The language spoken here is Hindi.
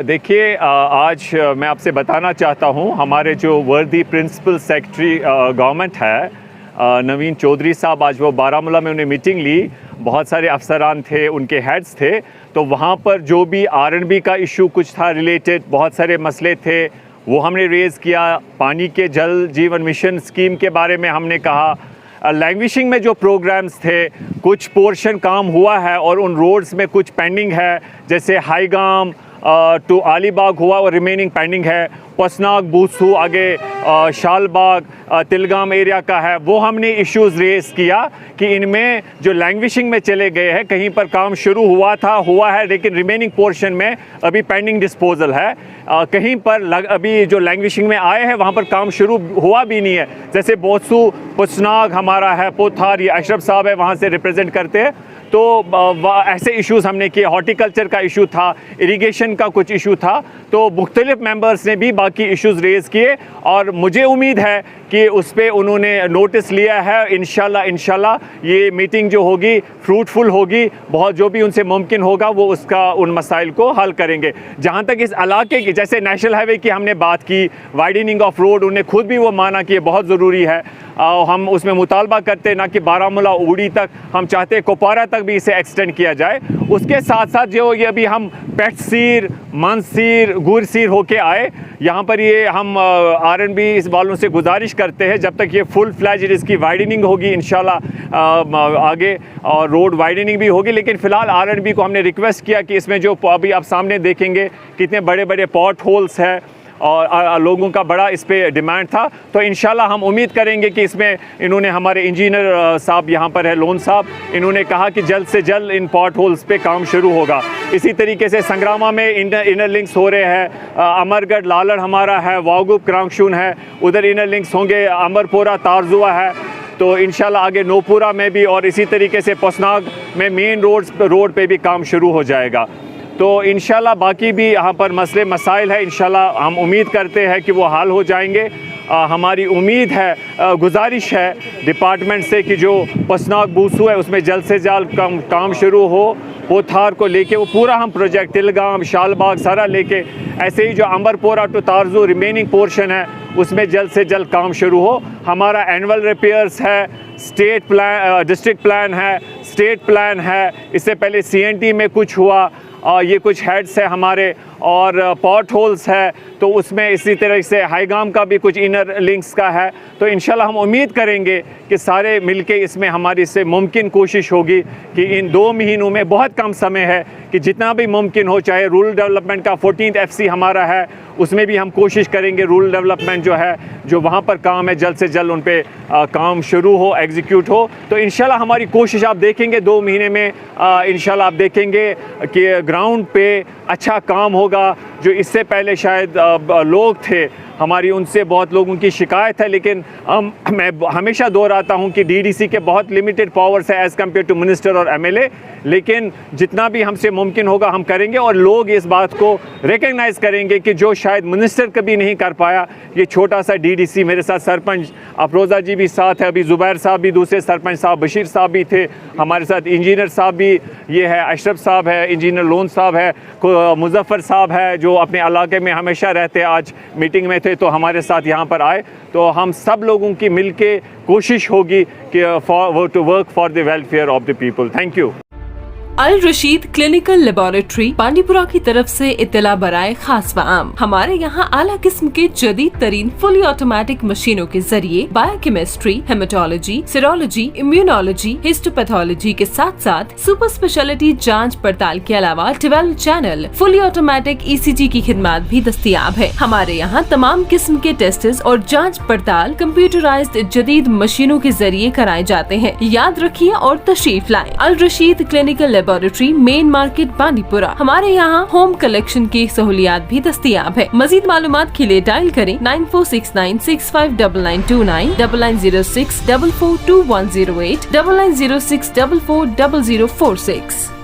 देखिए, आज मैं आपसे बताना चाहता हूँ, हमारे जो वर्दी प्रिंसिपल सेक्रेटरी गवर्नमेंट है नवीन चौधरी साहब, आज वो बारामूला में उन्हें मीटिंग ली। बहुत सारे अफसरान थे, उनके हेड्स थे, तो वहाँ पर जो भी R&B का इशू कुछ था रिलेटेड, बहुत सारे मसले थे, वो हमने रेज़ किया। पानी के जल जीवन मिशन स्कीम के बारे में हमने कहा। लैंग्वेजिंग में जो प्रोग्राम्स थे, कुछ पोर्शन काम हुआ है और उन रोड्स में कुछ पेंडिंग है, जैसे हाईगाम टू अलीबाग हुआ और रिमेनिंग पेंडिंग है। पसनाग बूसू आगे शालबाग तिलगाम एरिया का है, वो हमने इश्यूज़ रेज़ किया कि इनमें जो लैंग्वेजिंग में चले गए हैं, कहीं पर काम शुरू हुआ है लेकिन रिमेनिंग पोर्शन में अभी पेंडिंग डिस्पोजल है। कहीं पर अभी जो लैंग्वेजिंग में आए हैं वहाँ पर काम शुरू हुआ भी नहीं है, जैसे बोसू पसनाग हमारा है, पोथार, ये अशरफ साहब है वहाँ से रिप्रेजेंट करते हैं। तो ऐसे इश्यूज़ हमने किए। हॉर्टिकल्चर का इशू था, इरिगेशन का कुछ इशू था, तो मुख्तलिफ मेंबर्स ने भी बाकी इश्यूज़ रेज़ किए और मुझे उम्मीद है कि उस पर उन्होंने नोटिस लिया है। इंशाल्लाह ये मीटिंग जो होगी फ्रूटफुल होगी, बहुत जो भी उनसे मुमकिन होगा वो उन मसाइल को हल करेंगे। जहाँ तक इस इलाके की, जैसे नेशनल हाईवे की हमने बात की, वाइडनिंग ऑफ रोड, उन्हें खुद भी वो माना कि ये बहुत ज़रूरी है। हम उसमें मुतालबा करते ना कि बारामूला उड़ी तक, हम चाहते कुपवारा तक भी इसे एक्सटेंड किया जाए। उसके साथ साथ जो ये अभी हम पेटसीर, मनसीर, गुरसीर होके आए, यहाँ पर ये हम R&B इस वालों से गुजारिश करते हैं, जब तक ये फुल फ्लैज इसकी वाइडनिंग होगी इंशाल्लाह आगे और रोड वाइडनिंग भी होगी। लेकिन फ़िलहाल R&B को हमने रिक्वेस्ट किया कि इसमें जो अभी आप सामने देखेंगे कितने बड़े बड़े पॉट होल्स हैं और लोगों का बड़ा इस पे डिमांड था, तो इंशाल्लाह हम उम्मीद करेंगे कि इसमें इन्होंने, हमारे इंजीनियर साहब यहाँ पर है, लोन साहब, इन्होंने कहा कि जल्द से जल्द इन पॉट होल्स पे काम शुरू होगा। इसी तरीके से संग्रामा में इनर लिंक्स हो रहे हैं, अमरगढ़ लालड़ हमारा है, वागुप क्रांगशून है, उधर इनर लिंक्स होंगे, अमरपोरा तारजुआ है, तो इंशाल्लाह आगे नोपुरा में भी, और इसी तरीके से पसनाग में मेन रोड पे भी काम शुरू हो जाएगा। तो इंशाल्लाह बाकी भी यहाँ पर मसले मसाइल है, इंशाल्लाह हम उम्मीद करते हैं कि वो हल हो जाएंगे। हमारी उम्मीद है, गुजारिश है डिपार्टमेंट से कि जो पसनाग बूसू है उसमें जल्द से जल्द काम शुरू हो। पोथार को लेके वो पूरा हम प्रोजेक्ट तिलगाम, शालबाग सारा लेके, ऐसे ही जो अमरपोरा टू तारजू रिमेनिंग पोर्शन है उसमें जल्द से जल्द काम शुरू हो। हमारा एनुअल रिपेयर्स है, स्टेट प्लान, डिस्ट्रिक्ट प्लान है, स्टेट प्लान है, इससे पहले CNT में कुछ हुआ, ये कुछ हेड्स है हमारे, और पॉट होल्स है, तो उसमें इसी तरह से हाईगाम का भी कुछ इनर लिंक्स का है। तो इंशाल्लाह हम उम्मीद करेंगे कि सारे मिलके इसमें हमारी से मुमकिन कोशिश होगी कि इन 2 महीनों में, बहुत कम समय है, कि जितना भी मुमकिन हो, चाहे रूरल डेवलपमेंट का 14th FC हमारा है, उसमें भी हम कोशिश करेंगे रूरल डेवलपमेंट जो है, जो वहाँ पर काम है, जल्द से जल्द उन पे काम शुरू हो, एग्जीक्यूट हो। तो इंशाल्लाह हमारी कोशिश आप देखेंगे 2 महीने में, इंशाल्लाह आप देखेंगे कि ग्राउंड पे अच्छा काम होगा। जो इससे पहले शायद लोग थे हमारी, उनसे बहुत लोगों की शिकायत है, लेकिन मैं हमेशा दोहराता हूं कि DDC के बहुत लिमिटेड पावर्स है एज़ कम्पेयर टू मिनिस्टर और MLA, लेकिन जितना भी हमसे मुमकिन होगा हम करेंगे और लोग इस बात को रिकग्नाइज़ करेंगे कि जो शायद मिनिस्टर कभी नहीं कर पाया, ये छोटा सा DDC, मेरे साथ सरपंच अफरोज़ा जी भी साथ है, अभी ज़ुबैर साहब भी, दूसरे सरपंच साहब बशीर साहब भी थे हमारे साथ, इंजीनियर साहब भी ये है, अशरफ साहब है, इंजीनियर लोन साहब है, मुजफ्फर साहब है जो अपने इलाके में हमेशा रहते, आज मीटिंग में थे तो हमारे साथ यहाँ पर आए। तो हम सब लोगों की मिलके कोशिश होगी कि to work for the welfare of the people. Thank you. Al Rashid clinical laboratory Bandipura की तरफ से इत्तला बराए खास व आम। हमारे यहाँ आला किस्म के जदीद तरीन फुली ऑटोमेटिक मशीनों के जरिए biochemistry, haematology, serology, immunology, histopathology के साथ साथ सुपर स्पेशलिटी जांच पड़ताल के अलावा 12 चैनल फुली ऑटोमेटिक ECG की खिदमत भी दस्तियाब है। हमारे यहाँ तमाम किस्म के टेस्ट और जाँच पड़ताल कंप्यूटराइज्ड जदीद मशीनों के जरिए कराए जाते हैं। याद रखिए और तशरीफ लाएं। Al Rashid clinical laboratory, main market Bandipura. हमारे यहाँ होम कलेक्शन की सहूलियात भी दस्तियाब है। मजीद मालूमात के लिए डायल करें 9469659929, 9906442108, 9906440046।